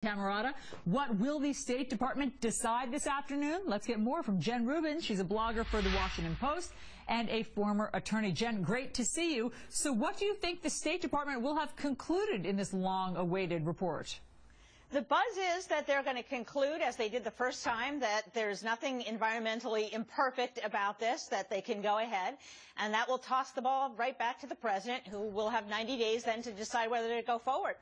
Camerata. What will the State Department decide this afternoon? Let's get more from Jen Rubin. She's a blogger for the Washington Post and a former attorney. Jen, great to see you. So what do you think the State Department will have concluded in this long-awaited report? The buzz is that they're going to conclude, as they did the first time, that there's nothing environmentally imperfect about this, that they can go ahead, and that will toss the ball right back to the president, who will have 90 days then to decide whether to go forward.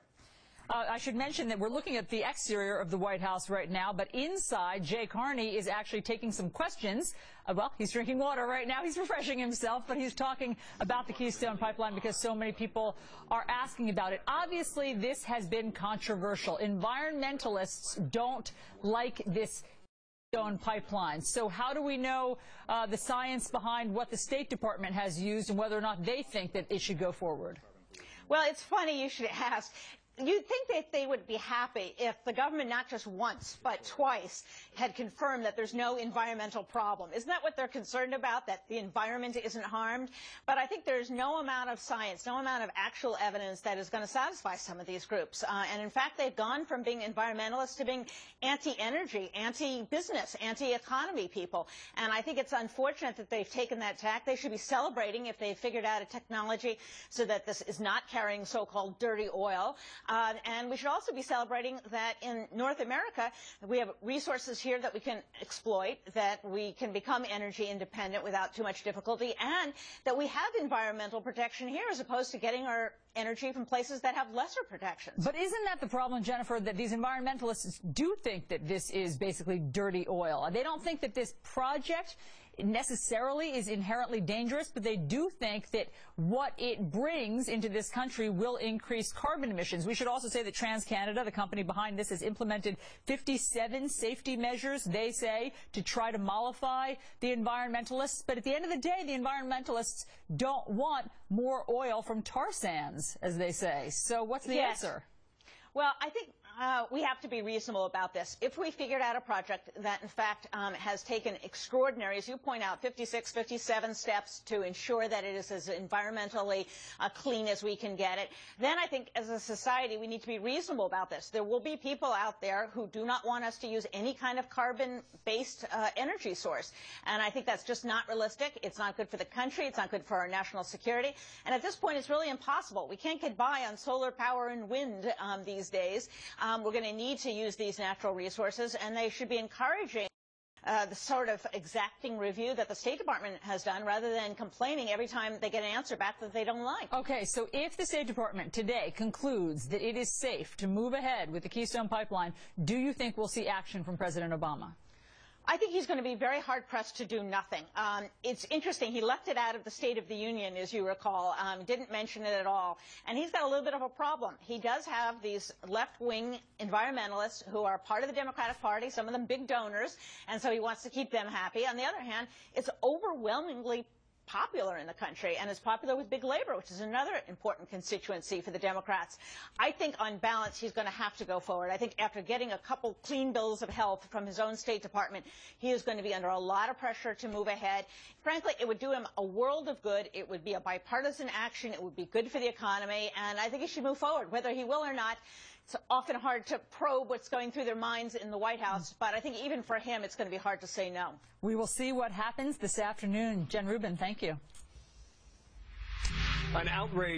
I should mention that we're looking at the exterior of the White House right now, but inside, Jay Carney is actually taking some questions. Well, he's drinking water right now. He's refreshing himself, but he's talking about the Keystone pipeline because so many people are asking about it. Obviously, this has been controversial. Environmentalists don't like this Keystone pipeline. So how do we know the science behind what the State Department has used and whether or not they think that it should go forward? Well, it's funny you should ask. You'd think that they would be happy if the government not just once, but twice had confirmed that there's no environmental problem. Isn't that what they're concerned about, that the environment isn't harmed? But I think there's no amount of science, no amount of actual evidence that is going to satisfy some of these groups. And in fact, they've gone from being environmentalists to being anti-energy, anti-business, anti-economy people. And I think it's unfortunate that they've taken that tack. They should be celebrating if they've figured out a technology so that this is not carrying so-called dirty oil. And we should also be celebrating that in North America, we have resources here that we can exploit, that we can become energy independent without too much difficulty, and that we have environmental protection here as opposed to getting our energy from places that have lesser protections. But isn't that the problem, Jennifer, that these environmentalists do think that this is basically dirty oil? They don't think that this project necessarily is inherently dangerous, but they do think that what it brings into this country will increase carbon emissions. We should also say that TransCanada, the company behind this, has implemented 57 safety measures, they say, to try to mollify the environmentalists. But at the end of the day, the environmentalists don't want more oil from tar sands, as they say. So what's the answer? Well, I think we have to be reasonable about this. If we figured out a project that, in fact, has taken extraordinary, as you point out, 56, 57 steps to ensure that it is as environmentally clean as we can get it, then I think as a society we need to be reasonable about this. There will be people out there who do not want us to use any kind of carbon-based energy source. And I think that's just not realistic. It's not good for the country. It's not good for our national security. And at this point, it's really impossible. We can't get by on solar power and wind these days. We're going to need to use these natural resources, and they should be encouraging the sort of exacting review that the State Department has done rather than complaining every time they get an answer back that they don't like. Okay, so if the State Department today concludes that it is safe to move ahead with the Keystone pipeline, do you think we'll see action from President Obama? I think he's going to be very hard-pressed to do nothing. It's interesting. He left it out of the State of the Union, as you recall, didn't mention it at all. And he's got a little bit of a problem. He does have these left-wing environmentalists who are part of the Democratic Party, some of them big donors, and so he wants to keep them happy. On the other hand, it's overwhelmingly popular in the country, and is popular with big labor, which is another important constituency for the Democrats. I think on balance he's going to have to go forward. I think after getting a couple clean bills of health from his own State Department, he is going to be under a lot of pressure to move ahead. Frankly, it would do him a world of good. It would be a bipartisan action. It would be good for the economy, and I think he should move forward. Whether he will or not, it's often hard to probe what's going through their minds in the White House, but I think even for him it's going to be hard to say no. We will see what happens this afternoon. Jen Rubin, thank you. An outrage.